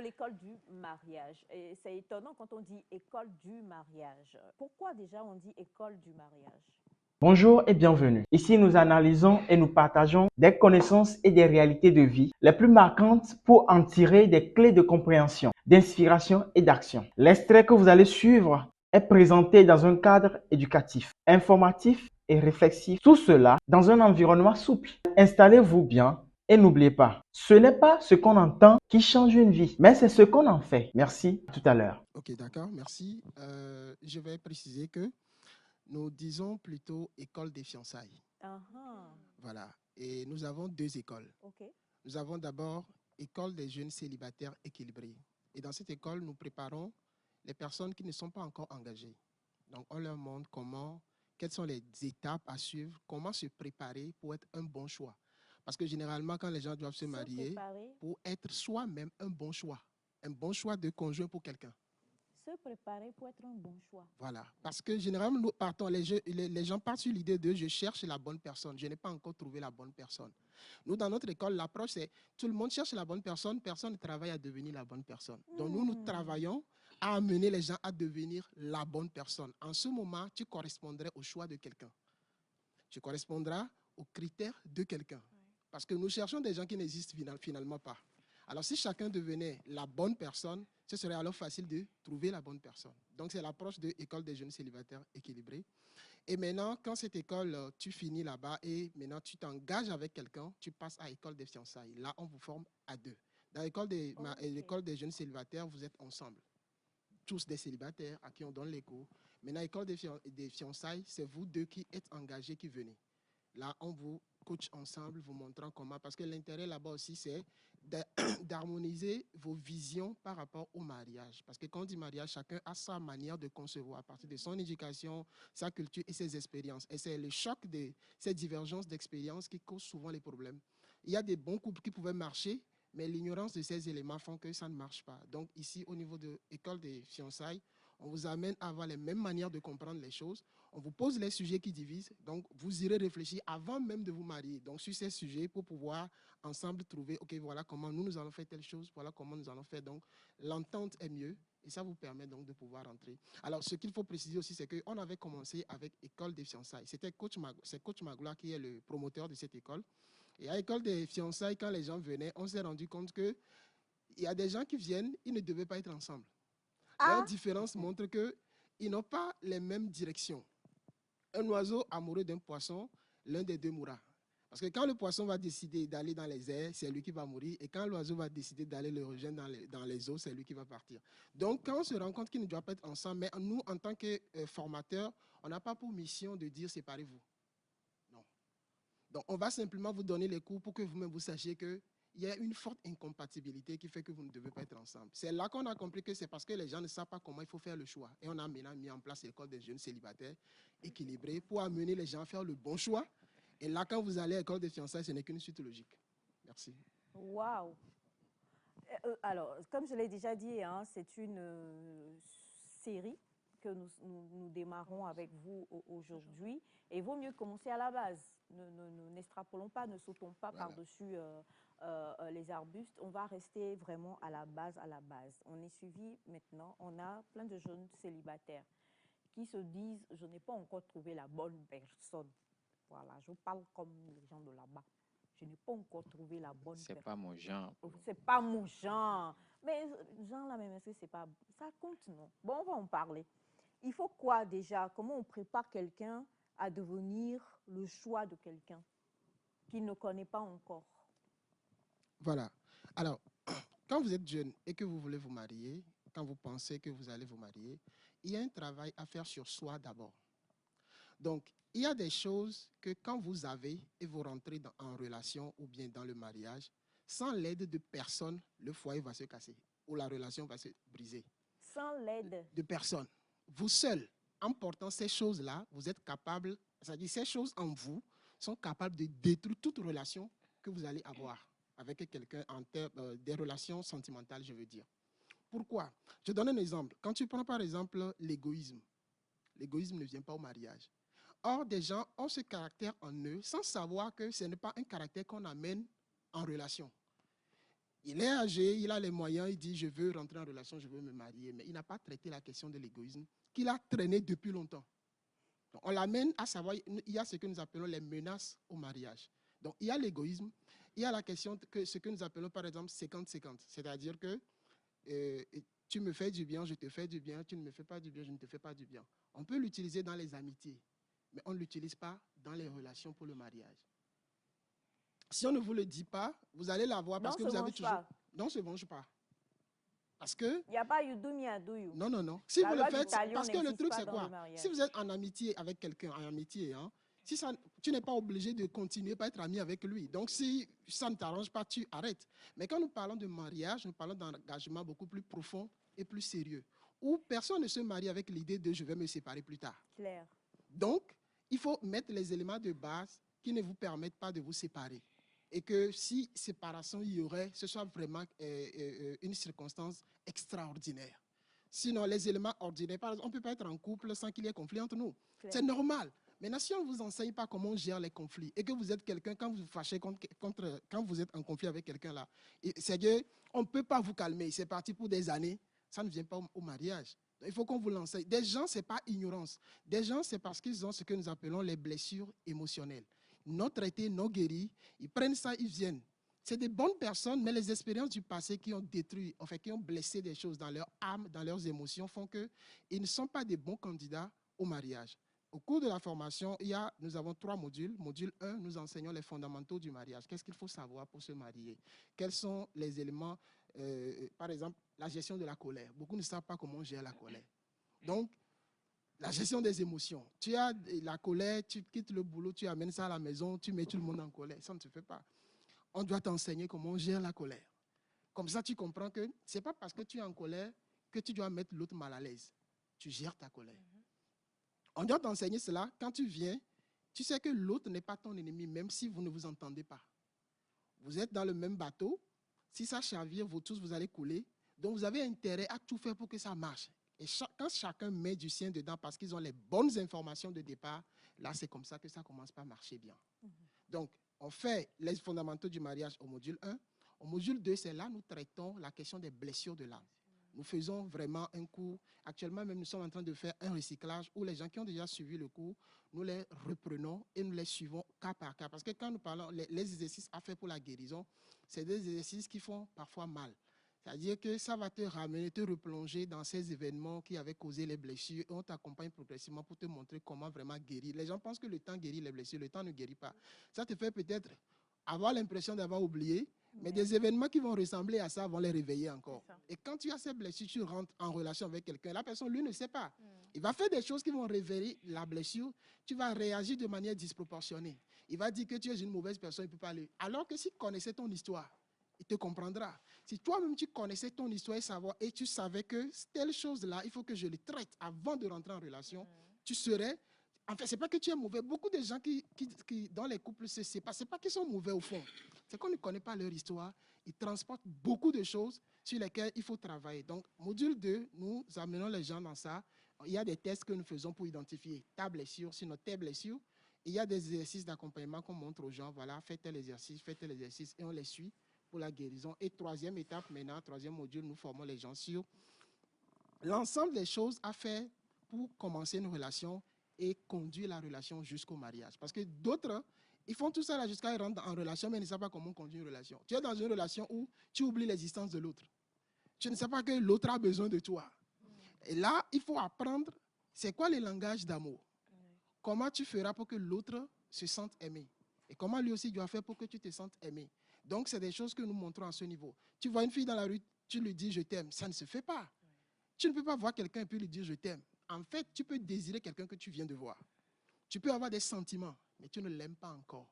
l'école du mariage. Et c'est étonnant quand on dit école du mariage. Pourquoi déjà on dit école du mariage? Bonjour et bienvenue. Ici, nous analysons et nous partageons des connaissances et des réalités de vie les plus marquantes pour en tirer des clés de compréhension, d'inspiration et d'action. L'extrait que vous allez suivre est présenté dans un cadre éducatif, informatif et réflexif. Tout cela dans un environnement souple. Installez-vous bien et n'oubliez pas, ce n'est pas ce qu'on entend qui change une vie, mais c'est ce qu'on en fait. Merci, à tout à l'heure. Ok, d'accord, merci. Je vais préciser que nous disons plutôt école des fiançailles. Uh-huh. Voilà. Et nous avons deux écoles. Ok. Nous avons d'abord école des jeunes célibataires équilibrés. Et dans cette école, nous préparons les personnes qui ne sont pas encore engagées. Donc, on leur montre quelles sont les étapes à suivre, comment se préparer pour être un bon choix. Parce que généralement, quand les gens doivent se marier, préparer. pour être soi-même un bon choix de conjoint pour quelqu'un. Se préparer pour être un bon choix. Voilà. Parce que généralement, nous partons, les gens partent sur l'idée de je cherche la bonne personne. Je n'ai pas encore trouvé la bonne personne. Nous, dans notre école, l'approche, c'est tout le monde cherche la bonne personne, personne ne travaille à devenir la bonne personne. Donc, nous travaillons à amener les gens à devenir la bonne personne. En ce moment, tu correspondrais au choix de quelqu'un. Tu correspondras aux critères de quelqu'un. Parce que nous cherchons des gens qui n'existent finalement pas. Alors, si chacun devenait la bonne personne, ce serait alors facile de trouver la bonne personne. Donc, c'est l'approche de l'école des jeunes célibataires équilibrés. Et maintenant, quand cette école, tu finis là-bas et maintenant tu t'engages avec quelqu'un, tu passes à l'école des fiançailles. Là, on vous forme à deux. Dans l'école des jeunes célibataires, vous êtes ensemble. Tous des célibataires à qui on donne les cours. Maintenant, l'école des fiançailles, c'est vous deux qui êtes engagés, qui venez. Là, on vous coach ensemble, vous montrant comment. Parce que l'intérêt là-bas aussi, c'est d'harmoniser vos visions par rapport au mariage. Parce que quand on dit mariage, chacun a sa manière de concevoir à partir de son éducation, sa culture et ses expériences. Et c'est le choc de ces divergences d'expériences qui cause souvent les problèmes. Il y a des bons couples qui pouvaient marcher, mais l'ignorance de ces éléments font que ça ne marche pas. Donc ici, au niveau de l'école des fiançailles, on vous amène à avoir les mêmes manières de comprendre les choses. On vous pose les sujets qui divisent, donc vous irez réfléchir avant même de vous marier. Donc sur ces sujets pour pouvoir ensemble trouver, ok, voilà comment nous allons faire telle chose, voilà comment nous allons faire. Donc l'entente est mieux et ça vous permet donc de pouvoir entrer. Alors ce qu'il faut préciser aussi, c'est qu'on avait commencé avec École des fiançailles. C'est Coach Magloire qui est le promoteur de cette école. Et à l'école des fiançailles, quand les gens venaient, on s'est rendu compte qu'il y a des gens qui viennent, ils ne devaient pas être ensemble. Leur différence montre qu'ils n'ont pas les mêmes directions. Un oiseau amoureux d'un poisson, l'un des deux mourra. Parce que quand le poisson va décider d'aller dans les airs, c'est lui qui va mourir. Et quand l'oiseau va décider d'aller le rejoindre dans les eaux, c'est lui qui va partir. Donc, quand on se rend compte qu'ils ne doivent pas être ensemble, mais nous, en tant que formateurs, on n'a pas pour mission de dire séparez-vous. Non. Donc, on va simplement vous donner les cours pour que vous-même vous sachiez qu'il y a une forte incompatibilité qui fait que vous ne devez pas être ensemble. C'est là qu'on a compris que c'est parce que les gens ne savent pas comment il faut faire le choix. Et on a maintenant mis en place l'école des jeunes célibataires équilibrés pour amener les gens à faire le bon choix. Et là, quand vous allez à l'école des fiançailles, ce n'est qu'une suite logique. Merci. Waouh! Alors, comme je l'ai déjà dit, hein, c'est une série que nous démarrons avec vous aujourd'hui. Et il vaut mieux commencer à la base. N'extrapolons pas, ne sautons pas par-dessus les arbustes. On va rester vraiment à la base, à la base. On est suivi maintenant. On a plein de jeunes célibataires qui se disent, je n'ai pas encore trouvé la bonne personne. Voilà, je parle comme les gens de là-bas. Je n'ai pas encore trouvé la bonne personne. C'est pas mon genre. C'est pas mon genre. Mais genre là même, est-ce que c'est pas... Ça compte, non? Bon, on va en parler. Il faut quoi déjà? Comment on prépare quelqu'un à devenir le choix de quelqu'un qu'il ne connaît pas encore? Voilà. Alors, quand vous êtes jeune et que vous voulez vous marier, quand vous pensez que vous allez vous marier, il y a un travail à faire sur soi d'abord. Donc, il y a des choses que quand vous avez et vous rentrez en relation ou bien dans le mariage, sans l'aide de personne, le foyer va se casser ou la relation va se briser. Sans l'aide de personne. Vous seul, en portant ces choses-là, vous êtes capable, c'est-à-dire ces choses en vous sont capables de détruire toute relation que vous allez avoir avec quelqu'un en termes des relations sentimentales, je veux dire. Pourquoi? Je donne un exemple. Quand tu prends par exemple l'égoïsme ne vient pas au mariage. Or, des gens ont ce caractère en eux sans savoir que ce n'est pas un caractère qu'on amène en relation. Il est âgé, il a les moyens, il dit, je veux rentrer en relation, je veux me marier. Mais il n'a pas traité la question de l'égoïsme qu'il a traîné depuis longtemps. Donc, on l'amène à savoir, il y a ce que nous appelons les menaces au mariage. Donc, il y a l'égoïsme, il y a la question que ce que nous appelons par exemple 50-50. C'est-à-dire que tu me fais du bien, je te fais du bien, tu ne me fais pas du bien, je ne te fais pas du bien. On peut l'utiliser dans les amitiés, mais on ne l'utilise pas dans les relations pour le mariage. Si on ne vous le dit pas, vous allez l'avoir parce que vous avez toujours... Non, on ne se venge pas. Parce que... Il n'y a pas you do me, I do you. Non, non, non. Si La vous le loi du faites, talion parce que le n'existe truc pas c'est dans quoi? le mariage. Si vous êtes en amitié avec quelqu'un, en amitié, hein, si ça, tu n'es pas obligé de continuer à être ami avec lui. Donc, si ça ne t'arrange pas, tu arrêtes. Mais quand nous parlons de mariage, nous parlons d'un engagement beaucoup plus profond et plus sérieux, où personne ne se marie avec l'idée de « je vais me séparer plus tard ». Claire. Donc, il faut mettre les éléments de base qui ne vous permettent pas de vous séparer. Et que si séparation il y aurait, ce soit vraiment une circonstance extraordinaire. Sinon, les éléments ordinaires, par exemple, on ne peut pas être en couple sans qu'il y ait conflit entre nous. C'est normal. Maintenant, si on ne vous enseigne pas comment on gère les conflits et que vous êtes quelqu'un, quand vous vous fâchez quand vous êtes en conflit avec quelqu'un là, c'est qu'on ne peut pas vous calmer. C'est parti pour des années. Ça ne vient pas au mariage. Il faut qu'on vous l'enseigne. Des gens, ce n'est pas ignorance. Des gens, c'est parce qu'ils ont ce que nous appelons les blessures émotionnelles. Non traitées, non guéries. Ils prennent ça, ils viennent. C'est des bonnes personnes, mais les expériences du passé qui ont détruit, enfin, qui ont blessé des choses dans leur âme, dans leurs émotions, font qu'ils ne sont pas des bons candidats au mariage. Au cours de la formation, nous avons 3 modules. Module 1, nous enseignons les fondamentaux du mariage. Qu'est-ce qu'il faut savoir pour se marier? Quels sont les éléments, par exemple, la gestion de la colère. Beaucoup ne savent pas comment on gère la colère. Donc, la gestion des émotions. Tu as la colère, tu quittes le boulot, tu amènes ça à la maison, tu mets tout le monde en colère. Ça ne se fait pas. On doit t'enseigner comment on gère la colère. Comme ça, tu comprends que ce n'est pas parce que tu es en colère que tu dois mettre l'autre mal à l'aise. Tu gères ta colère. On doit t'enseigner cela. Quand tu viens, tu sais que l'autre n'est pas ton ennemi, même si vous ne vous entendez pas. Vous êtes dans le même bateau. Si ça chavire, vous tous, vous allez couler. Donc, vous avez intérêt à tout faire pour que ça marche. Et quand chacun met du sien dedans parce qu'ils ont les bonnes informations de départ, là, c'est comme ça que ça commence pas à marcher bien. Donc, on fait les fondamentaux du mariage au module 1. Au module 2, c'est là où nous traitons la question des blessures de l'âme. Nous faisons vraiment un cours. Actuellement, même, nous sommes en train de faire un recyclage où les gens qui ont déjà suivi le cours, nous les reprenons et nous les suivons cas par cas. Parce que quand nous parlons, les exercices à faire pour la guérison, c'est des exercices qui font parfois mal. C'est-à-dire que ça va te ramener, te replonger dans ces événements qui avaient causé les blessures et on t'accompagne progressivement pour te montrer comment vraiment guérir. Les gens pensent que le temps guérit les blessures, le temps ne guérit pas. Ça te fait peut-être avoir l'impression d'avoir oublié, mais des événements qui vont ressembler à ça vont les réveiller encore. Et quand tu as ces blessures, tu rentres en relation avec quelqu'un, la personne, lui, ne sait pas. Il va faire des choses qui vont révéler la blessure, tu vas réagir de manière disproportionnée. Il va dire que tu es une mauvaise personne, il ne peut pas aller. Alors que s'il connaissait ton histoire, il te comprendra. Si toi-même tu connaissais ton histoire et tu savais que telle chose-là, il faut que je le traite avant de rentrer en relation, tu serais... En fait, ce n'est pas que tu es mauvais. Beaucoup de gens qui dans les couples se séparent, ce n'est pas qu'ils sont mauvais au fond. C'est qu'on ne connaît pas leur histoire. Ils transportent beaucoup de choses sur lesquelles il faut travailler. Donc, module 2, nous amenons les gens dans ça. Il y a des tests que nous faisons pour identifier ta blessure, sinon tes blessures. Il y a des exercices d'accompagnement qu'on montre aux gens. Voilà, faites tel exercice, et on les suit pour la guérison. Et 3e étape maintenant, 3e module, nous formons les gens sur l'ensemble des choses à faire pour commencer une relation et conduire la relation jusqu'au mariage. Parce que d'autres, ils font tout ça là jusqu'à rentrer en relation, mais ils ne savent pas comment conduire une relation. Tu es dans une relation où tu oublies l'existence de l'autre. Tu ne sais pas que l'autre a besoin de toi. Et là, il faut apprendre, c'est quoi le langage d'amour? Comment tu feras pour que l'autre se sente aimé? Et comment lui aussi doit faire pour que tu te sentes aimé? Donc, c'est des choses que nous montrons à ce niveau. Tu vois une fille dans la rue, tu lui dis « je t'aime », ça ne se fait pas. Tu ne peux pas voir quelqu'un et puis lui dire « je t'aime ». En fait, tu peux désirer quelqu'un que tu viens de voir. Tu peux avoir des sentiments, mais tu ne l'aimes pas encore.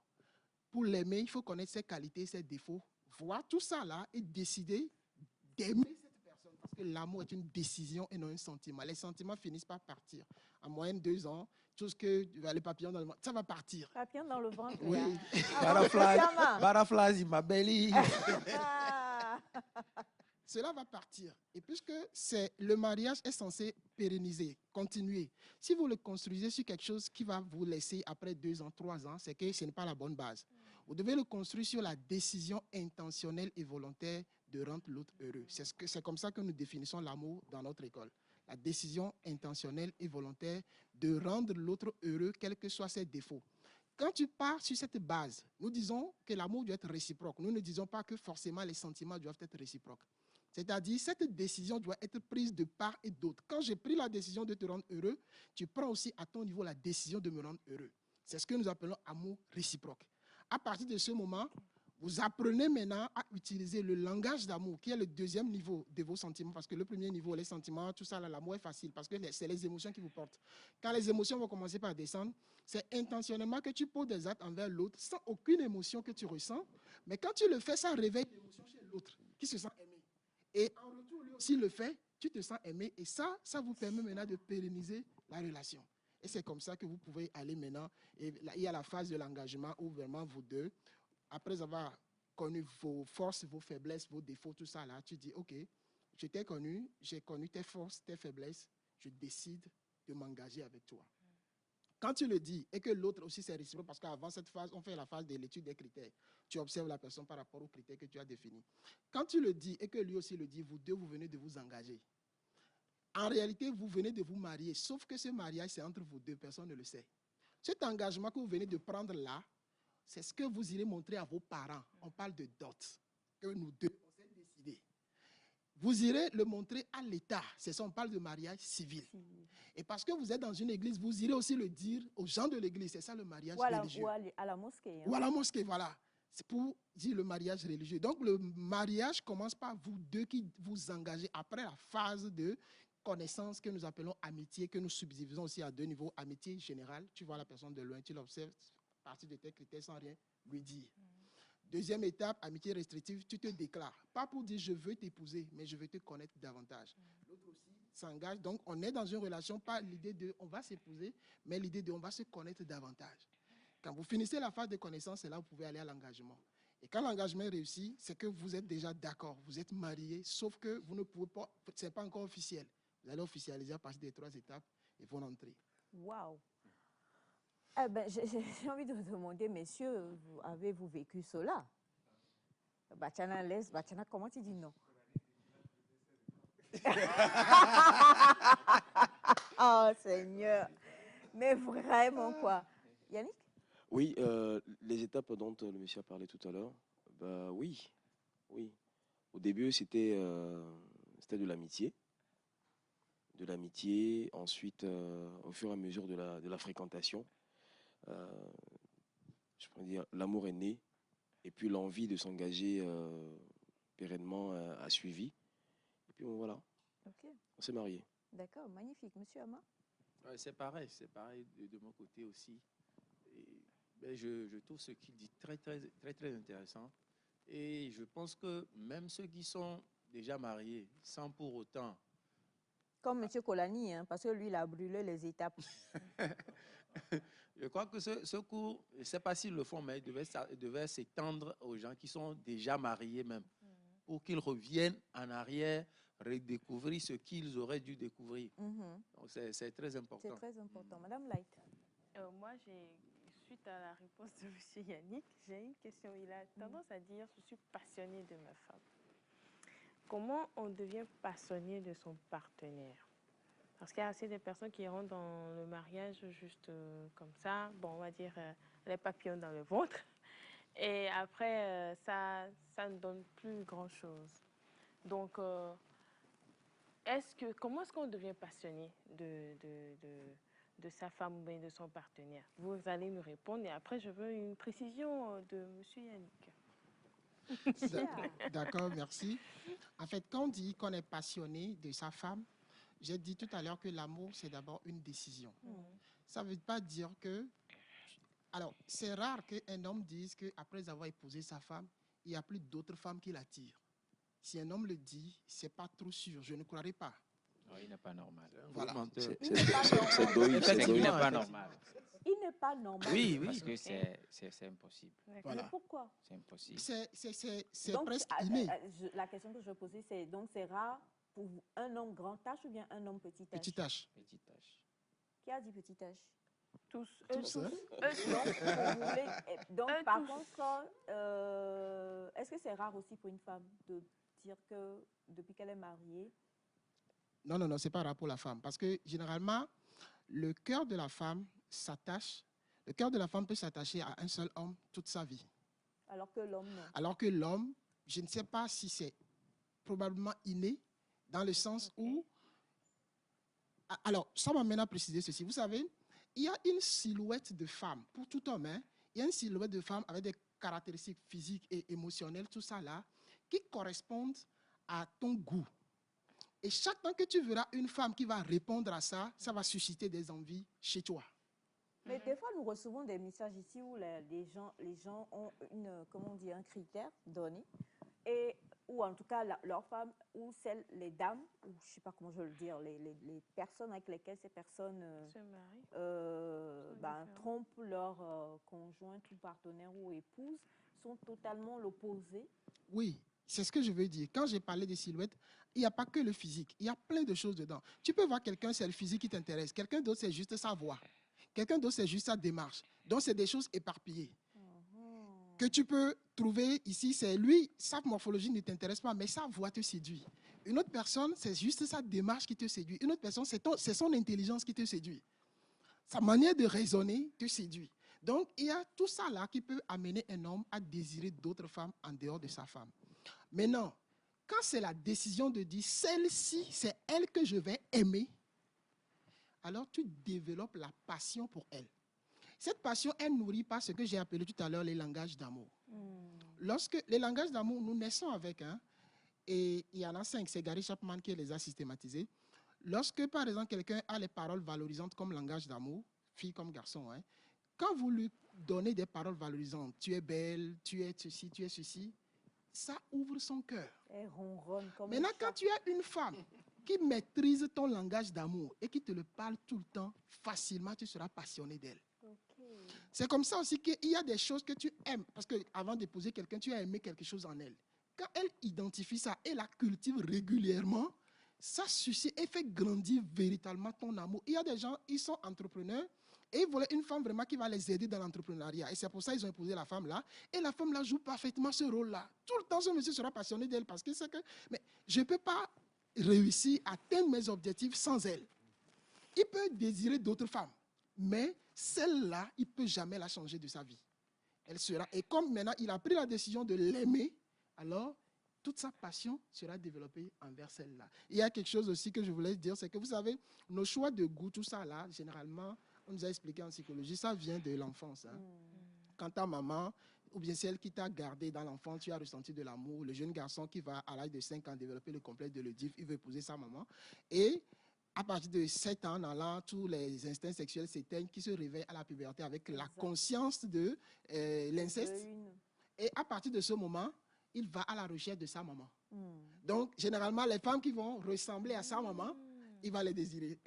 Pour l'aimer, il faut connaître ses qualités, ses défauts, voir tout ça là et décider d'aimer cette personne. Parce que l'amour est une décision et non un sentiment. Les sentiments finissent par partir. En moyenne 2 ans, tout ce que les papillons dans le ventre, ça va partir. Papillon dans le ventre. Oui. Butterflies in my belly. Cela va partir. Et puisque le mariage est censé pérenniser, continuer, si vous le construisez sur quelque chose qui va vous laisser après 2 ans, 3 ans, c'est que ce n'est pas la bonne base. Vous devez le construire sur la décision intentionnelle et volontaire de rendre l'autre heureux. C'est comme ça que nous définissons l'amour dans notre école. La décision intentionnelle et volontaire de rendre l'autre heureux, quels que soient ses défauts. Quand tu pars sur cette base, nous disons que l'amour doit être réciproque. Nous ne disons pas que forcément les sentiments doivent être réciproques. C'est-à-dire, cette décision doit être prise de part et d'autre. Quand j'ai pris la décision de te rendre heureux, tu prends aussi à ton niveau la décision de me rendre heureux. C'est ce que nous appelons amour réciproque. À partir de ce moment, vous apprenez maintenant à utiliser le langage d'amour, qui est le deuxième niveau de vos sentiments, parce que le premier niveau, les sentiments, tout ça, l'amour est facile, parce que c'est les émotions qui vous portent. Quand les émotions vont commencer par descendre, c'est intentionnellement que tu poses des actes envers l'autre, sans aucune émotion que tu ressens, mais quand tu le fais, ça réveille l'émotion chez l'autre, qui se sent aimé. Et en retour, lui aussi le fait, tu te sens aimé, et ça vous permet maintenant de pérenniser la relation. Et c'est comme ça que vous pouvez aller maintenant, et il y a la phase de l'engagement où vraiment vous deux, après avoir connu vos forces, vos faiblesses, vos défauts, tout ça là, tu dis, OK, je t'ai connu, j'ai connu tes forces, tes faiblesses, je décide de m'engager avec toi. Quand tu le dis et que l'autre aussi c'est réciproque, parce qu'avant cette phase, on fait la phase de l'étude des critères. Tu observes la personne par rapport aux critères que tu as définis. Quand tu le dis et que lui aussi le dit, vous deux, vous venez de vous engager. En réalité, vous venez de vous marier, sauf que ce mariage, c'est entre vous deux, personne ne le sait. Cet engagement que vous venez de prendre là, c'est ce que vous irez montrer à vos parents. On parle de dot, que nous deux, on s'est décidé. Vous irez le montrer à l'État. C'est ça, on parle de mariage civil. Et parce que vous êtes dans une église, vous irez aussi le dire aux gens de l'église. C'est ça le mariage religieux. Ou à la mosquée. Hein. Ou à la mosquée, voilà. C'est pour dire le mariage religieux. Donc, le mariage commence par vous deux qui vous engagez après la phase de connaissance que nous appelons amitié, que nous subdivisons aussi à deux niveaux. Amitié générale, tu vois la personne de loin, tu l'observes à partir de tes critères sans rien lui dire. Deuxième étape, amitié restrictive, tu te déclares. Pas pour dire je veux t'épouser, mais je veux te connaître davantage. L'autre aussi s'engage. Donc, on est dans une relation, pas l'idée de on va s'épouser, mais l'idée de on va se connaître davantage. Quand vous finissez la phase de connaissance, c'est là où vous pouvez aller à l'engagement. Et quand l'engagement est réussi, c'est que vous êtes déjà d'accord, vous êtes mariés, sauf que vous ne pouvez pas, ce n'est pas encore officiel. Vous allez officialiser à partir des 3 étapes et vont entrer. Waouh! Eh ben, j'ai envie de vous demander, messieurs, avez-vous vécu cela? Bachana laisse, Bachana, comment tu dis non? Oh Seigneur! Mais vraiment quoi? Yannick? Oui, les étapes dont le monsieur a parlé tout à l'heure, bah oui, oui. Au début, c'était de l'amitié. De l'amitié, ensuite, au fur et à mesure de la fréquentation, je pourrais dire, l'amour est né, et puis l'envie de s'engager pérennement a suivi. Et puis bon, voilà, Ok, on s'est mariés. d'accord, magnifique. Monsieur Ama? Ouais, c'est pareil de mon côté aussi. Et, ben, je trouve ce qu'il dit très intéressant. Et je pense que même ceux qui sont déjà mariés, sans pour autant... Comme Monsieur Kolani, hein, parce que lui, il a brûlé les étapes. Je crois que ce cours, je ne sais pas s'ils le font, mais il devait s'étendre aux gens qui sont déjà mariés même, pour qu'ils reviennent en arrière, redécouvrir ce qu'ils auraient dû découvrir. Donc c'est très important. C'est très important. Madame Light. Moi, suite à la réponse de M. Yannick, j'ai une question. Il a tendance à dire « je suis passionné de ma femme ». Comment on devient passionné de son partenaire? Parce qu'il y a assez de personnes qui rentrent dans le mariage juste comme ça, bon, on va dire les papillons dans le ventre, et après, ça ne donne plus grand-chose. Donc, comment est-ce qu'on devient passionné de sa femme ou bien de son partenaire? Vous allez nous répondre et après, je veux une précision de M. Yannick. D'accord, merci. En fait, quand on dit qu'on est passionné de sa femme, j'ai dit tout à l'heure que l'amour, c'est d'abord une décision. Ça ne veut pas dire que... Alors, c'est rare qu'un homme dise qu'après avoir épousé sa femme, il n'y a plus d'autres femmes qui l'attirent. Si un homme le dit, ce n'est pas trop sûr, je ne croirais pas. Non, il n'est pas normal. Voilà. C'est Il n'est pas normal. Il n'est pas normal. Oui, Parce que c'est impossible. Voilà. Mais pourquoi? C'est impossible. C'est Donc, presque inné. la question que je vais poser, c'est donc c'est rare pour un homme grand H ou bien un homme petit H? Petit H. Petite tâche. Qui a dit petit H? Tous. Tous, hein? Donc, par contre, est-ce que c'est rare aussi pour une femme de dire que depuis qu'elle est mariée, Non, non, non, c'est pas rare pour la femme. Parce que généralement, le cœur de la femme le cœur de la femme peut s'attacher à un seul homme toute sa vie. alors que l'homme, non. Alors que l'homme, je ne sais pas si c'est probablement inné, dans le sens où... Alors, ça m'amène à préciser ceci. Vous savez, il y a une silhouette de femme, pour tout homme, hein, il y a une silhouette de femme avec des caractéristiques physiques et émotionnelles, tout ça là, qui correspondent à ton goût. Et chaque temps que tu verras une femme qui va répondre à ça, ça va susciter des envies chez toi. Mais des fois, nous recevons des messages ici où les gens ont comment on dit, un critère donné, et, ou en tout cas leurs femmes, ou les dames, ou je ne sais pas comment je veux le dire, les personnes avec lesquelles ces personnes Se marient. trompent leur conjointe ou partenaire ou épouse, sont totalement l'opposé. Oui, c'est ce que je veux dire. Quand j'ai parlé des silhouettes, il n'y a pas que le physique. Il y a plein de choses dedans. Tu peux voir quelqu'un, c'est le physique qui t'intéresse. Quelqu'un d'autre, c'est juste sa voix. Quelqu'un d'autre, c'est juste sa démarche. Donc, c'est des choses éparpillées. Que tu peux trouver ici, c'est lui, sa morphologie ne t'intéresse pas, mais sa voix te séduit. Une autre personne, c'est juste sa démarche qui te séduit. Une autre personne, c'est son intelligence qui te séduit. Sa manière de raisonner te séduit. Donc, il y a tout ça là qui peut amener un homme à désirer d'autres femmes en dehors de sa femme. Maintenant, quand c'est la décision de dire, celle-ci, c'est elle que je vais aimer, alors tu développes la passion pour elle. Cette passion, elle nourrit par ce que j'ai appelé tout à l'heure les langages d'amour. Lorsque les langages d'amour, nous naissons avec, et il y en a 5, c'est Gary Chapman qui les a systématisés. Lorsque, par exemple, quelqu'un a les paroles valorisantes comme langage d'amour, fille comme garçon, quand vous lui donnez des paroles valorisantes, tu es belle, tu es ceci, ça ouvre son cœur. Elle ronronne comme Maintenant, un quand chat. tu as une femme qui maîtrise ton langage d'amour et qui te le parle tout le temps, facilement, tu seras passionné d'elle. C'est comme ça aussi qu'il y a des choses que tu aimes. Parce qu'avant d'épouser quelqu'un, tu as aimé quelque chose en elle. Quand elle identifie ça et la cultive régulièrement, ça suscite et fait grandir véritablement ton amour. Il y a des gens, ils sont entrepreneurs et ils voulaient une femme vraiment qui va les aider dans l'entrepreneuriat. Et c'est pour ça qu'ils ont épousé la femme là. Et la femme là joue parfaitement ce rôle-là. Tout le temps, ce monsieur sera passionné d'elle parce que c'est que... Mais je ne peux pas réussir à atteindre mes objectifs sans elle. Il peut désirer d'autres femmes. Mais celle-là, il ne peut jamais la changer de sa vie. Elle sera, et comme maintenant il a pris la décision de l'aimer, alors toute sa passion sera développée envers celle-là. Il y a quelque chose aussi que je voulais dire, c'est que vous savez, nos choix de goût, tout ça là, généralement, on nous a expliqué en psychologie, ça vient de l'enfance. Quand ta maman, ou bien celle qui t'a gardé dans l'enfance, tu as ressenti de l'amour, le jeune garçon qui va à l'âge de 5 ans développer le complexe de l'Oedipe, il veut épouser sa maman, et à partir de 7 ans, en allant, tous les instincts sexuels s'éteignent, qui se réveillent à la puberté avec la conscience de l'inceste. Et à partir de ce moment, il va à la recherche de sa maman. Donc, généralement, les femmes qui vont ressembler à sa maman, il va les désirer.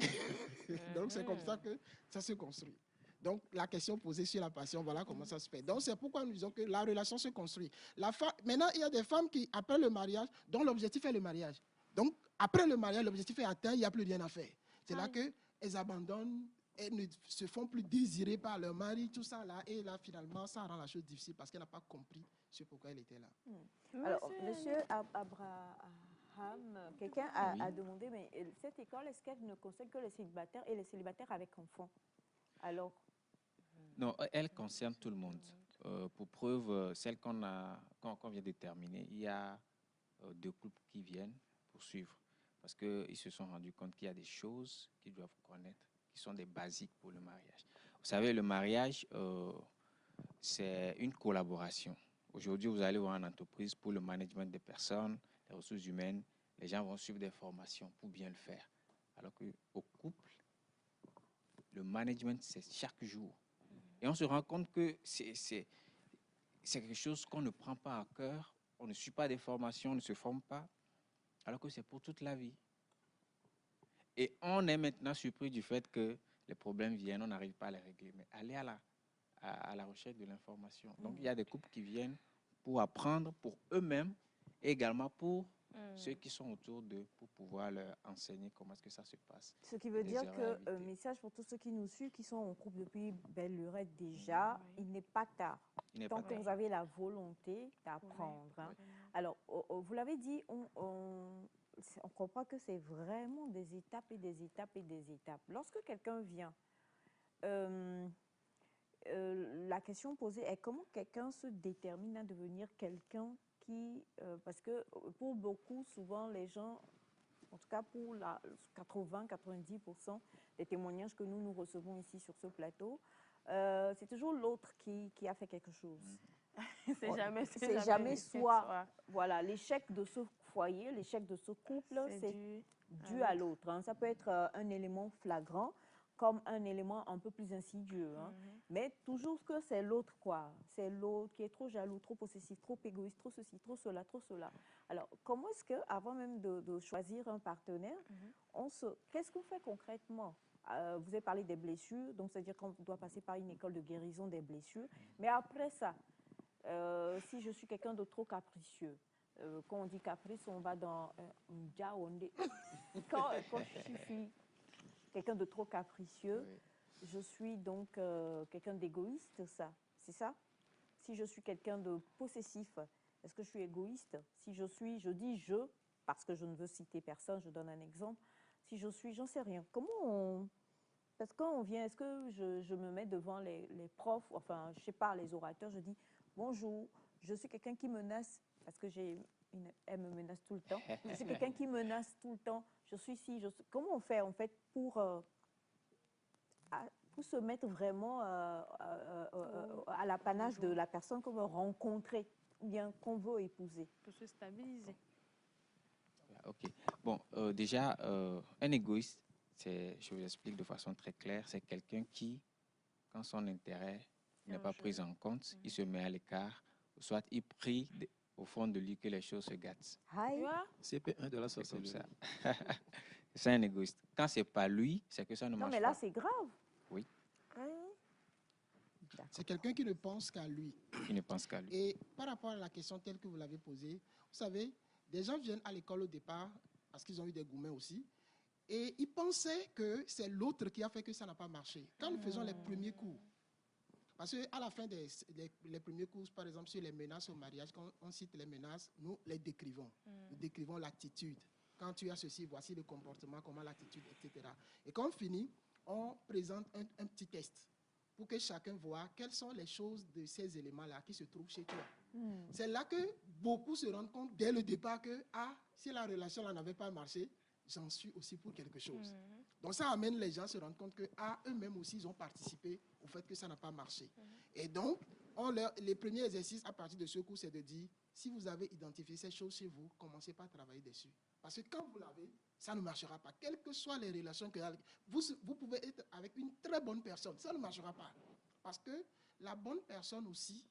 Donc, c'est comme ça que ça se construit. Donc, la question posée sur la passion, voilà comment ça se fait. Donc, c'est pourquoi nous disons que la relation se construit. Maintenant, il y a des femmes qui, après le mariage, dont l'objectif est le mariage. Donc, après le mariage, l'objectif est atteint, il n'y a plus rien à faire. C'est là qu'elles abandonnent, elles ne se font plus désirer par leur mari, tout ça là. Et là, finalement, ça rend la chose difficile parce qu'elle n'a pas compris ce pourquoi elle était là. Alors, monsieur Abraham, quelqu'un a demandé, mais cette école, est-ce qu'elle ne concerne que les célibataires et les célibataires avec enfants? Alors, Non, elle concerne tout le monde. Pour preuve, celle qu'on vient de terminer, il y a 2 couples qui viennent pour suivre. Parce qu'ils se sont rendus compte qu'il y a des choses qu'ils doivent connaître, qui sont des basiques pour le mariage. Vous savez, le mariage, c'est une collaboration. Aujourd'hui, vous allez voir une entreprise pour le management des personnes, les ressources humaines. Les gens vont suivre des formations pour bien le faire. Alors qu'au couple, le management, c'est chaque jour. Et on se rend compte que c'est quelque chose qu'on ne prend pas à cœur. On ne suit pas des formations, on ne se forme pas. Alors que c'est pour toute la vie. Et on est maintenant surpris du fait que les problèmes viennent, on n'arrive pas à les régler. Mais aller à la recherche de l'information. Donc, il y a des couples qui viennent pour apprendre pour eux-mêmes et également pour ceux qui sont autour d'eux, pour pouvoir leur enseigner comment est-ce que ça se passe. ce qui veut dire que, message pour tous ceux qui nous suivent, qui sont en couple depuis belle lurette déjà, il n'est pas tard. Tant que vous avez la volonté d'apprendre. Alors, vous l'avez dit, on comprend que c'est vraiment des étapes et des étapes et des étapes. Lorsque quelqu'un vient, la question posée est comment quelqu'un se détermine à devenir quelqu'un qui... parce que pour beaucoup, souvent, les gens, en tout cas pour 80-90% des témoignages que nous recevons ici sur ce plateau, c'est toujours l'autre qui a fait quelque chose. C'est jamais soit. Voilà, l'échec de ce foyer, l'échec de ce couple, c'est dû à l'autre. Hein. Ça peut être un élément flagrant comme un élément un peu plus insidieux. Hein. Mais toujours que c'est l'autre, quoi. C'est l'autre qui est trop jaloux, trop possessif, trop égoïste, trop ceci, trop cela, trop cela. Alors, comment est-ce qu'avant même de choisir un partenaire, qu'est-ce qu'on fait concrètement? Vous avez parlé des blessures, donc c'est-à-dire qu'on doit passer par une école de guérison des blessures. Mais après ça, si je suis quelqu'un de trop capricieux, quand on dit caprice, on va dans quand je suis quelqu'un de trop capricieux, je suis donc quelqu'un d'égoïste, c'est ça? Si je suis quelqu'un de possessif, est-ce que je suis égoïste? Si je dis je, parce que je ne veux citer personne, je donne un exemple. Si je suis, j'en sais rien. Comment on... Parce que quand on vient, est-ce que je me mets devant les profs, enfin, je sais pas, les orateurs, je dis bonjour, je suis quelqu'un qui menace, parce que elle me menace tout le temps. Je suis quelqu'un qui menace tout le temps. Je suis ici. Comment on fait en fait pour se mettre vraiment à l'apanage de la personne qu'on veut rencontrer, ou bien qu'on veut épouser? Pour se stabiliser. Ok. Bon, déjà, un égoïste, je vous explique de façon très claire, c'est quelqu'un qui, quand son intérêt n'est pas pris en compte, il se met à l'écart, soit il prie au fond de lui que les choses se gâtent. CP1 de la C'est comme sorcellerie. ça. C'est un égoïste. Quand c'est pas lui, c'est que ça ne marche pas. Non, mais là, c'est grave. Oui. C'est quelqu'un qui ne pense qu'à lui. Qui ne pense qu'à lui. Et par rapport à la question telle que vous l'avez posée, vous savez, des gens viennent à l'école au départ, parce qu'ils ont eu des gourmets aussi, et ils pensaient que c'est l'autre qui a fait que ça n'a pas marché. Quand nous faisons les premiers cours, parce qu'à la fin des premiers cours, par exemple, sur les menaces au mariage, quand on cite les menaces, nous les décrivons. Nous décrivons l'attitude. Quand tu as ceci, voici le comportement, comment l'attitude, etc. Et quand on finit, on présente un petit test pour que chacun voit quelles sont les choses de ces éléments-là qui se trouvent chez toi. C'est là que beaucoup se rendent compte dès le départ que, si la relation n'avait pas marché, j'en suis aussi pour quelque chose. Donc ça amène les gens à se rendre compte que, eux-mêmes aussi, ils ont participé au fait que ça n'a pas marché. Et donc, les premiers exercices à partir de ce cours, c'est de dire, si vous avez identifié ces choses chez vous, commencez par travailler dessus. Parce que quand vous l'avez, ça ne marchera pas. Quelles que soient les relations que vous pouvez être avec une très bonne personne, ça ne marchera pas. Parce que la bonne personne aussi,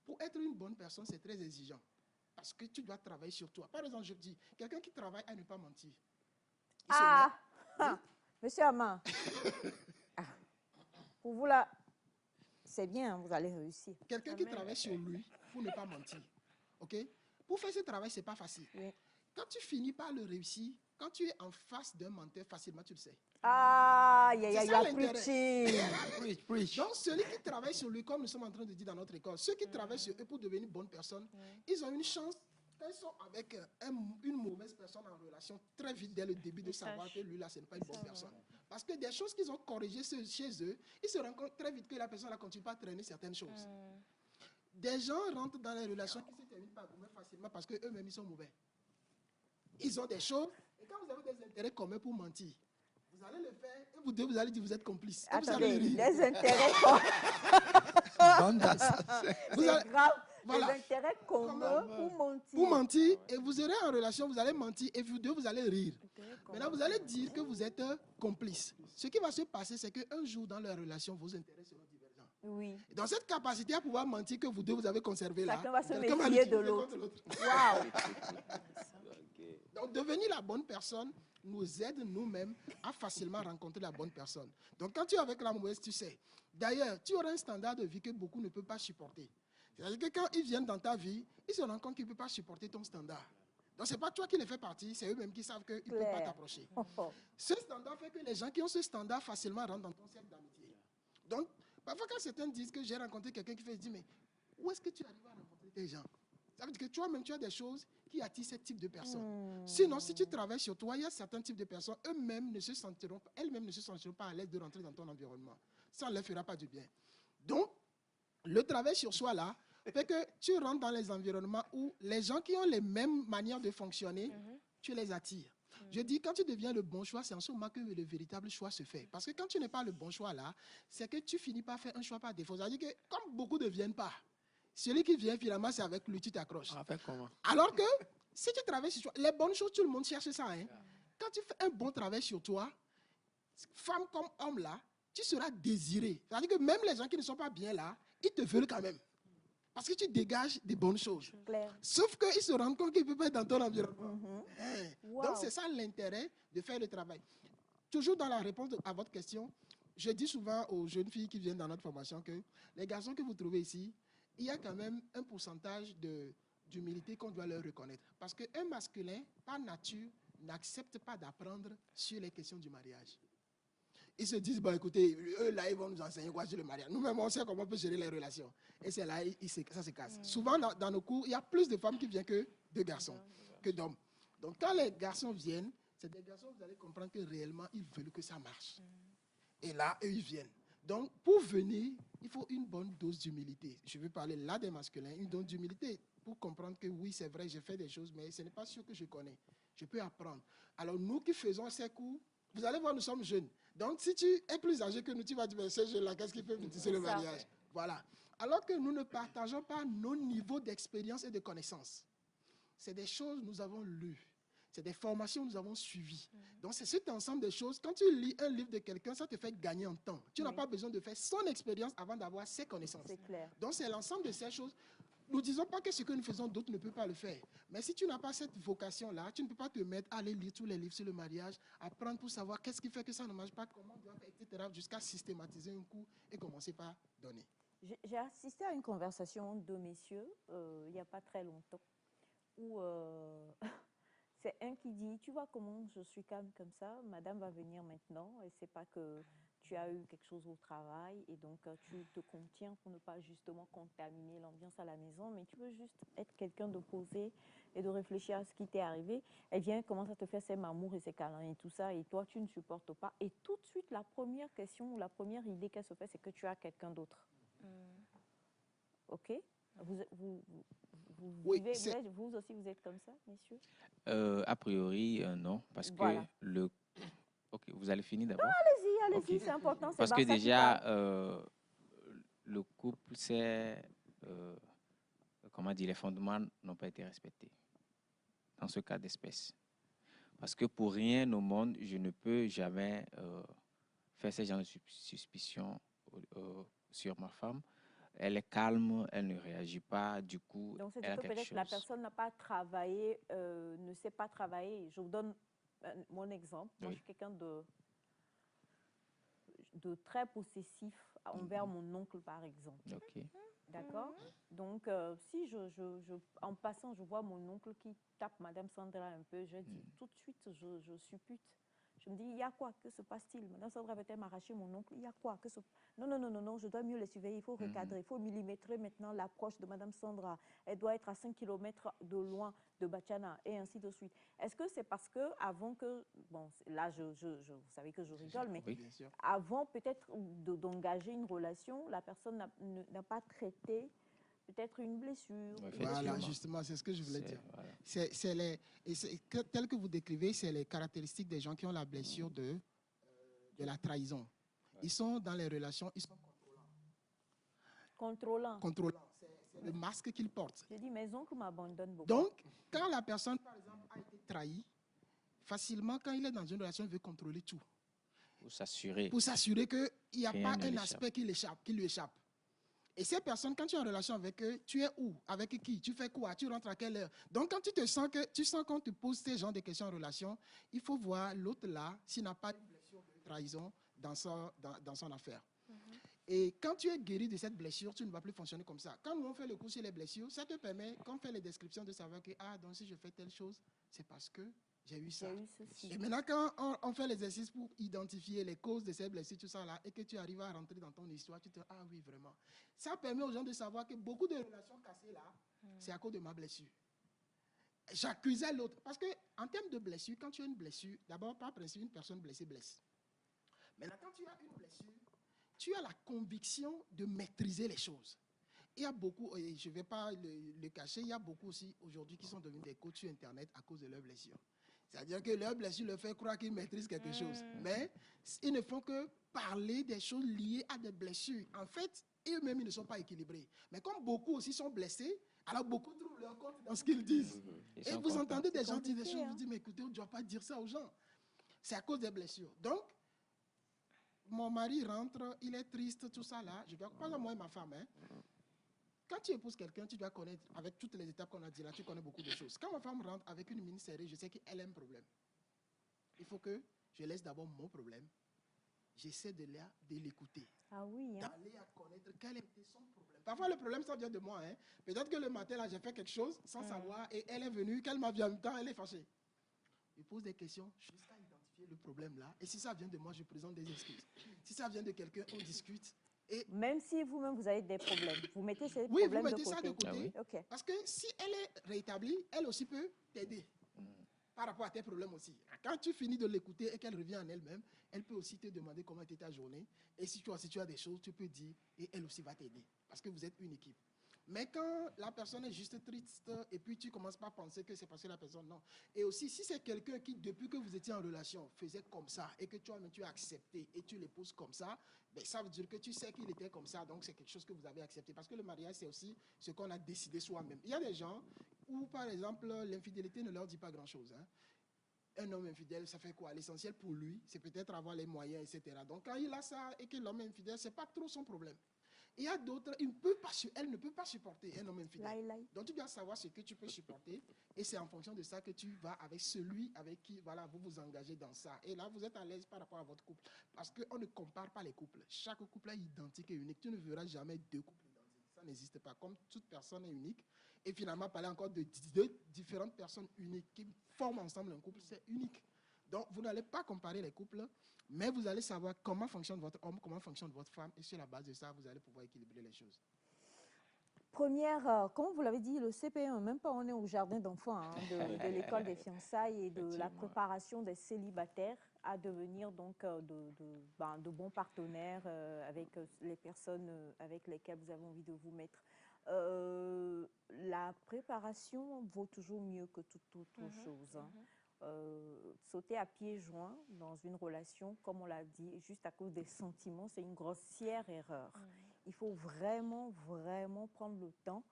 pour être une bonne personne, c'est très exigeant. Parce que tu dois travailler sur toi. Par exemple, je dis, quelqu'un qui travaille à ne pas mentir. Monsieur Ama, pour vous là, c'est bien, vous allez réussir. Quelqu'un qui travaille sur lui pour ne pas mentir. Ok? Pour faire ce travail, ce n'est pas facile. Oui. Quand tu finis par le réussir, quand tu es en face d'un menteur, facilement tu le sais. Il y a preaching. Donc, celui qui travaille sur lui, comme nous sommes en train de dire dans notre école, ceux qui travaillent sur eux pour devenir bonnes personnes, ils ont une chance, quand ils sont avec une mauvaise personne en relation, très vite dès le début de savoir que lui, là, ce n'est pas une bonne personne. Parce que des choses qu'ils ont corrigées chez eux, ils se rendent compte très vite que la personne ne continue pas à traîner certaines choses. Des gens rentrent dans les relations qui se terminent par mauvais facilement parce qu'eux-mêmes, ils sont mauvais. Ils ont des choses, et quand vous avez des intérêts communs pour mentir, vous allez le faire, et vous deux, vous allez dire que vous êtes complices. Attendez, des intérêts communs. C'est grave. Voilà. Des intérêts communs pour mentir. Pour mentir, et vous serez en relation, vous allez mentir, et vous deux, vous allez rire. Maintenant, vous allez dire que vous êtes complices. Ce qui va se passer, c'est qu'un jour dans leur relation, vos intérêts seront divergents. Oui. Dans cette capacité à pouvoir mentir que vous deux, vous avez conservé là, chacun va se méfier de l'autre. Waouh. Donc, devenir la bonne personne nous aide nous-mêmes à facilement rencontrer la bonne personne. Donc, quand tu es avec la mauvaise, tu sais. D'ailleurs, tu auras un standard de vie que beaucoup ne peuvent pas supporter. C'est-à-dire que quand ils viennent dans ta vie, ils se rendent compte qu'ils ne peuvent pas supporter ton standard. Donc, ce n'est pas toi qui les fais partie, c'est eux-mêmes qui savent qu'ils ne peuvent pas t'approcher. Ce standard fait que les gens qui ont ce standard facilement rentrent dans ton cercle d'amitié. Donc, parfois, quand certains disent que j'ai rencontré quelqu'un qui fait, je dis, mais où est-ce que tu arrives à rencontrer tes gens? Ça veut dire que toi-même, tu as des choses qui attirent ce type de personnes. Sinon, si tu travailles sur toi, il y a certains types de personnes, elles-mêmes ne se sentiront pas à l'aise de rentrer dans ton environnement. Ça ne leur fera pas du bien. Donc, le travail sur soi, là, fait que tu rentres dans les environnements où les gens qui ont les mêmes manières de fonctionner, tu les attires. Je dis, quand tu deviens le bon choix, c'est en ce moment que le véritable choix se fait. Parce que quand tu n'es pas le bon choix là, c'est que tu finis par faire un choix par défaut. C'est-à-dire que comme beaucoup ne viennent pas, celui qui vient finalement, c'est avec lui, tu t'accroches. On fait comment? Alors que si tu travailles sur toi, les bonnes choses, tout le monde cherche ça. Hein. Quand tu fais un bon travail sur toi, femme comme homme là, tu seras désiré. C'est-à-dire que même les gens qui ne sont pas bien là, ils te veulent quand même. Parce que tu dégages des bonnes choses. Claire. Sauf qu'ils se rendent compte qu'ils ne peuvent pas être dans ton environnement. Wow. Donc, c'est ça l'intérêt de faire le travail. Toujours dans la réponse à votre question, je dis souvent aux jeunes filles qui viennent dans notre formation que les garçons que vous trouvez ici, il y a quand même un pourcentage d'humilité qu'on doit leur reconnaître. Parce qu'un masculin, par nature, n'accepte pas d'apprendre sur les questions du mariage. Ils se disent, bon, écoutez, eux, là, ils vont nous enseigner quoi sur le mariage. Nous-mêmes, on sait comment on peut gérer les relations. Et c'est là, ça se casse. Souvent, dans nos cours, il y a plus de femmes qui viennent que de garçons, que d'hommes. Donc, quand les garçons viennent, c'est des garçons, vous allez comprendre que réellement, ils veulent que ça marche. Et là, eux, ils viennent. Donc, pour venir, il faut une bonne dose d'humilité. Je veux parler là des masculins, une dose d'humilité pour comprendre que oui, c'est vrai, j'ai fait des choses, mais ce n'est pas sûr que je connais. Je peux apprendre. Alors, nous qui faisons ces cours, vous allez voir, nous sommes jeunes. Donc, si tu es plus âgé que nous, tu vas dire, mais ce jeune-là, qu'est-ce qu'il peut me dire sur le mariage? Voilà. Alors que nous ne partageons pas nos niveaux d'expérience et de connaissances. C'est des choses que nous avons lues. C'est des formations que nous avons suivies. Donc, c'est cet ensemble de choses. Quand tu lis un livre de quelqu'un, ça te fait gagner en temps. Tu n'as pas besoin de faire son expérience avant d'avoir ses connaissances. C'est clair. Donc, c'est l'ensemble de ces choses. Nous ne disons pas que ce que nous faisons, d'autres ne peuvent pas le faire. Mais si tu n'as pas cette vocation-là, tu ne peux pas te mettre à aller lire tous les livres sur le mariage, apprendre pour savoir qu'est-ce qui fait que ça ne marche pas, comment on doit faire, etc., jusqu'à systématiser un coup et commencer par donner. J'ai assisté à une conversation de messieurs il n'y a pas très longtemps où c'est un qui dit, tu vois comment je suis calme comme ça, madame va venir maintenant et c'est pas que tu as eu quelque chose au travail et donc tu te contiens pour ne pas justement contaminer l'ambiance à la maison, mais tu veux juste être quelqu'un de posé et de réfléchir à ce qui t'est arrivé. Elle vient, commence à te faire ses mamours et ses câlins et tout ça et toi tu ne supportes pas et tout de suite la première question ou la première idée qu'elle se fait c'est que tu as quelqu'un d'autre. Ok? Oui, vivez, vous aussi vous êtes comme ça, messieurs? A priori, non, parce Voilà. que le... Ok, vous allez finir d'abord. Allez-y, Ok. c'est important. Parce que déjà, le couple, c'est... comment dire, les fondements n'ont pas été respectés dans ce cas d'espèce. Parce que pour rien au monde, je ne peux jamais faire ce genre de suspicion sur ma femme. Elle est calme, elle ne réagit pas, du coup, donc, c'est elle a que quelque peut-être chose. la personne n'a pas travaillé, ne sait pas travailler. Je vous donne mon exemple. Moi, je suis quelqu'un de très possessif envers mon oncle, par exemple. Ok. D'accord? Donc, si en passant, je vois mon oncle qui tape Madame Sandra un peu, je dis tout de suite, je suppute. Je me dis, il y a quoi? Que se passe-t-il? Madame Sandra veut-elle m'arracher mon oncle? Il y a quoi? Non, je dois mieux les surveiller, il faut recadrer, il faut millimétrer maintenant l'approche de Madame Sandra. Elle doit être à 5 km de loin de Bachana et ainsi de suite. Est-ce que c'est parce que avant que, bon, là, vous savez que je rigole, mais Oui. avant peut-être d'engager une relation, la personne n'a pas traité peut-être une blessure. Oui, Voilà, effectivement. justement, c'est ce que je voulais dire. Voilà. Tel que vous décrivez, c'est les caractéristiques des gens qui ont la blessure de la trahison. Ils sont dans les relations, ils sont Contrôlant. C'est le masque qu'ils portent. J'ai dit, mes oncles m'abandonnent beaucoup. Donc, quand la personne, par exemple, a été trahie, facilement, quand il est dans une relation, il veut contrôler tout. Pour s'assurer. Pour s'assurer qu'il n'y a Rien pas ne un l'échappe. aspect qui lui échappe. Et ces personnes, quand tu es en relation avec eux, tu es où? Avec qui? Tu fais quoi? Tu rentres à quelle heure? Donc, quand tu sens qu'on te pose ces genres de questions en relation, il faut voir l'autre là, s'il n'a pas une blessure de trahison dans son affaire. Et quand tu es guéri de cette blessure, tu ne vas plus fonctionner comme ça. Quand nous on fait le cours sur les blessures, ça te permet, quand on fait les descriptions, de savoir que, donc si je fais telle chose, c'est parce que J'ai eu ça. J'ai eu ceci. Et maintenant, quand on fait l'exercice pour identifier les causes de ces blessures, tout ça là, et que tu arrives à rentrer dans ton histoire, tu te dis, ah oui, vraiment. Ça permet aux gens de savoir que beaucoup de relations cassées là, c'est à cause de ma blessure. J'accusais l'autre. Parce qu'en termes de blessure, quand tu as une blessure, d'abord, par principe, une personne blessée blesse. Maintenant, quand tu as une blessure, tu as la conviction de maîtriser les choses. Il y a beaucoup, et je ne vais pas le cacher, il y a beaucoup aussi aujourd'hui qui sont devenus des coachs sur Internet à cause de leurs blessures. C'est-à-dire que leur blessure leur fait croire qu'ils maîtrisent quelque chose. Mais ils ne font que parler des choses liées à des blessures. En fait, eux-mêmes, ils ne sont pas équilibrés. Mais comme beaucoup aussi sont blessés, alors beaucoup trouvent leur compte dans ce qu'ils disent. Ils Et sont vous contents. entendez des gens dire des compliqué, choses, hein. vous dites, mais écoutez, on ne doit pas dire ça aux gens. C'est à cause des blessures. Donc, mon mari rentre, il est triste, tout ça là. Je dois pas moi et ma femme. Hein. Quand tu épouses quelqu'un, tu dois connaître, avec toutes les étapes qu'on a dit là, tu connais beaucoup de choses. Quand ma femme rentre avec une mine serrée, je sais qu'elle a un problème. Il faut que je laisse d'abord mon problème. J'essaie de l'écouter. Ah oui, hein. D'aller à connaître quel était son problème. Parfois, le problème, ça vient de moi. Hein. Peut-être que le matin, là, j'ai fait quelque chose sans savoir et elle est venue, qu'elle m'a vu en même temps, elle est fâchée. Je pose des questions jusqu'à identifier le problème là. Et si ça vient de moi, je présente des excuses. Si ça vient de quelqu'un, on discute. Et Même si vous-même, vous avez des problèmes, vous mettez ces oui, vous problèmes mettez de ça côté. de côté. Ah oui. OK. Parce que si elle est rétablie, elle aussi peut t'aider par rapport à tes problèmes aussi. Quand tu finis de l'écouter et qu'elle revient en elle-même, elle peut aussi te demander comment était ta journée. Et si tu as des choses, tu peux dire et elle aussi va t'aider. Parce que vous êtes une équipe. Mais quand la personne est juste triste et puis tu commences pas à penser que c'est parce que la personne, non. Et aussi, si c'est quelqu'un qui, depuis que vous étiez en relation, faisait comme ça et que toi-même tu as accepté et tu l'épouses comme ça, ben, ça veut dire que tu sais qu'il était comme ça, donc c'est quelque chose que vous avez accepté. Parce que le mariage, c'est aussi ce qu'on a décidé soi-même. Il y a des gens où, par exemple, l'infidélité ne leur dit pas grand-chose. Hein. Un homme infidèle, ça fait quoi? L'essentiel pour lui, c'est peut-être avoir les moyens, etc. Donc quand il a ça et que l'homme est infidèle, c'est pas trop son problème. Il y a d'autres, elle ne peut pas supporter un homme infidèle. Laï, laï. Donc tu dois savoir ce que tu peux supporter et c'est en fonction de ça que tu vas avec celui avec qui voilà, vous vous engagez dans ça. Et là, vous êtes à l'aise par rapport à votre couple. Parce qu'on ne compare pas les couples. Chaque couple est identique et unique. Tu ne verras jamais deux couples identiques. Ça n'existe pas. Comme toute personne est unique. Et finalement, parler encore de deux différentes personnes uniques qui forment ensemble un couple, c'est unique. Donc, vous n'allez pas comparer les couples, mais vous allez savoir comment fonctionne votre homme, comment fonctionne votre femme, et sur la base de ça, vous allez pouvoir équilibrer les choses. Première, comme vous l'avez dit, le CP1, même pas on est au jardin d'enfants, hein, de l'école des fiançailles et de la Effectivement. préparation des célibataires à devenir donc de bons partenaires avec les personnes avec lesquelles vous avez envie de vous mettre. La préparation vaut toujours mieux que toute autre chose. Hein. Sauter à pieds joints dans une relation, comme on l'a dit, juste à cause des sentiments, c'est une grossière erreur. Il faut vraiment, vraiment prendre le temps.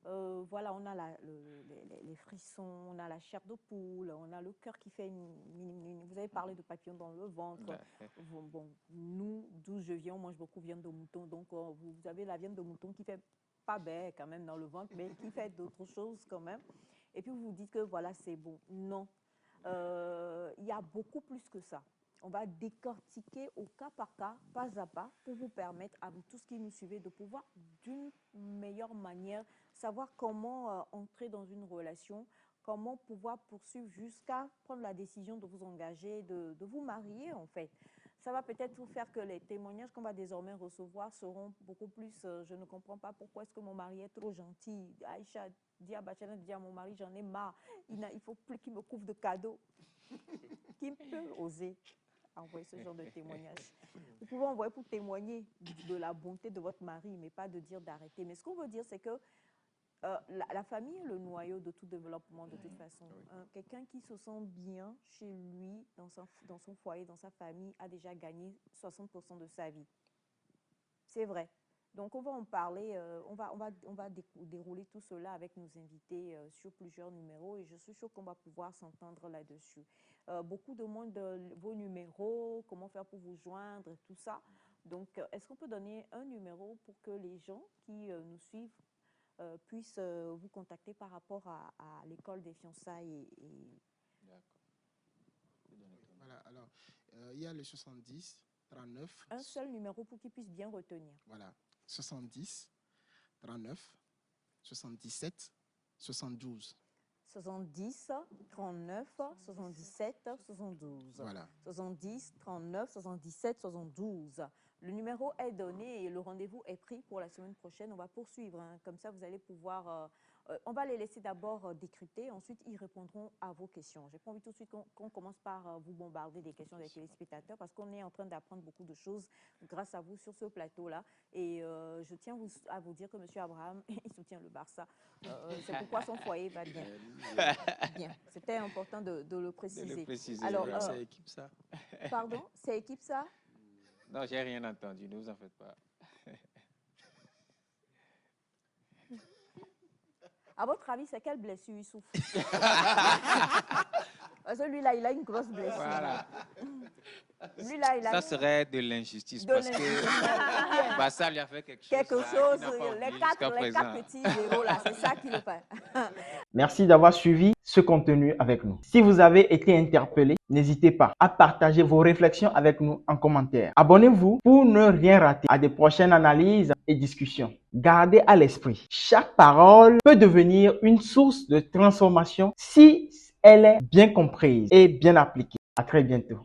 Voilà, on a les frissons, on a la chair de poule, on a le cœur qui fait vous avez parlé de papillons dans le ventre. Bon, nous, d'où je viens, on mange beaucoup de viande de mouton, donc vous avez la viande de mouton qui fait pas bien quand même dans le ventre, mais qui fait d'autres choses quand même. Et puis vous vous dites que voilà, c'est bon. Non. Il y a beaucoup plus que ça. On va décortiquer au cas par cas, pas à pas, pour vous permettre, à vous tous qui nous suivez, de pouvoir d'une meilleure manière savoir comment entrer dans une relation, comment pouvoir poursuivre jusqu'à prendre la décision de vous engager, de vous marier en fait. Ça va peut-être vous faire que les témoignages qu'on va désormais recevoir seront beaucoup plus je ne comprends pas pourquoi est-ce que mon mari est trop gentil. Aïcha dit à Bachana, dit à mon mari, j'en ai marre, il faut plus qu'il me couvre de cadeaux. Qui peut oser envoyer ce genre de témoignage? Vous pouvez envoyer pour témoigner de la bonté de votre mari, mais pas de dire d'arrêter. Mais ce qu'on veut dire, c'est que la famille est le noyau de tout développement de toute façon. Quelqu'un qui se sent bien chez lui, dans son foyer, dans sa famille, a déjà gagné 60% de sa vie. C'est vrai. Donc on va en parler, on va dérouler tout cela avec nos invités sur plusieurs numéros et je suis sûre qu'on va pouvoir s'entendre là-dessus. Beaucoup demandent vos numéros, comment faire pour vous joindre, tout ça. Donc est-ce qu'on peut donner un numéro pour que les gens qui nous suivent puissent vous contacter par rapport à l'école des fiançailles D'accord. Voilà, alors, il y a le 70, 39. Un seul numéro pour qu'ils puissent bien retenir. Voilà, 70, 39, 77, 72. 70 39 77 72. Voilà. 70 39 77 72. Le numéro est donné et le rendez-vous est pris pour la semaine prochaine. On va poursuivre. Hein. Comme ça, vous allez pouvoir... on va les laisser d'abord décrypter. Ensuite, ils répondront à vos questions. J'ai pas envie tout de suite qu'on commence par vous bombarder des questions des téléspectateurs parce qu'on est en train d'apprendre beaucoup de choses grâce à vous sur ce plateau-là. Et je tiens à vous dire que M. Abraham, il soutient le Barça. C'est pourquoi son foyer va bien. Bien. C'était important de le préciser. De le préciser. Alors, C'est équipe ça. pardon, c'est équipe ça? Non, j'ai rien entendu, ne vous en faites pas. À votre avis, c'est quelle blessure il souffre? Parce que lui-là, il a une grosse blessure. Voilà. Lui-là, il a Ça serait de l'injustice de parce l'injustice. que Barça lui a fait quelque quelque chose. chose. Là, qu'il n'a pas oublié Les jusqu'à quatre présent. petits héros là, c'est ça qui le fait. Merci d'avoir suivi ce contenu avec nous. Si vous avez été interpellé, n'hésitez pas à partager vos réflexions avec nous en commentaire. Abonnez-vous pour ne rien rater à des prochaines analyses et discussions. Gardez à l'esprit, chaque parole peut devenir une source de transformation si elle est bien comprise et bien appliquée. À très bientôt.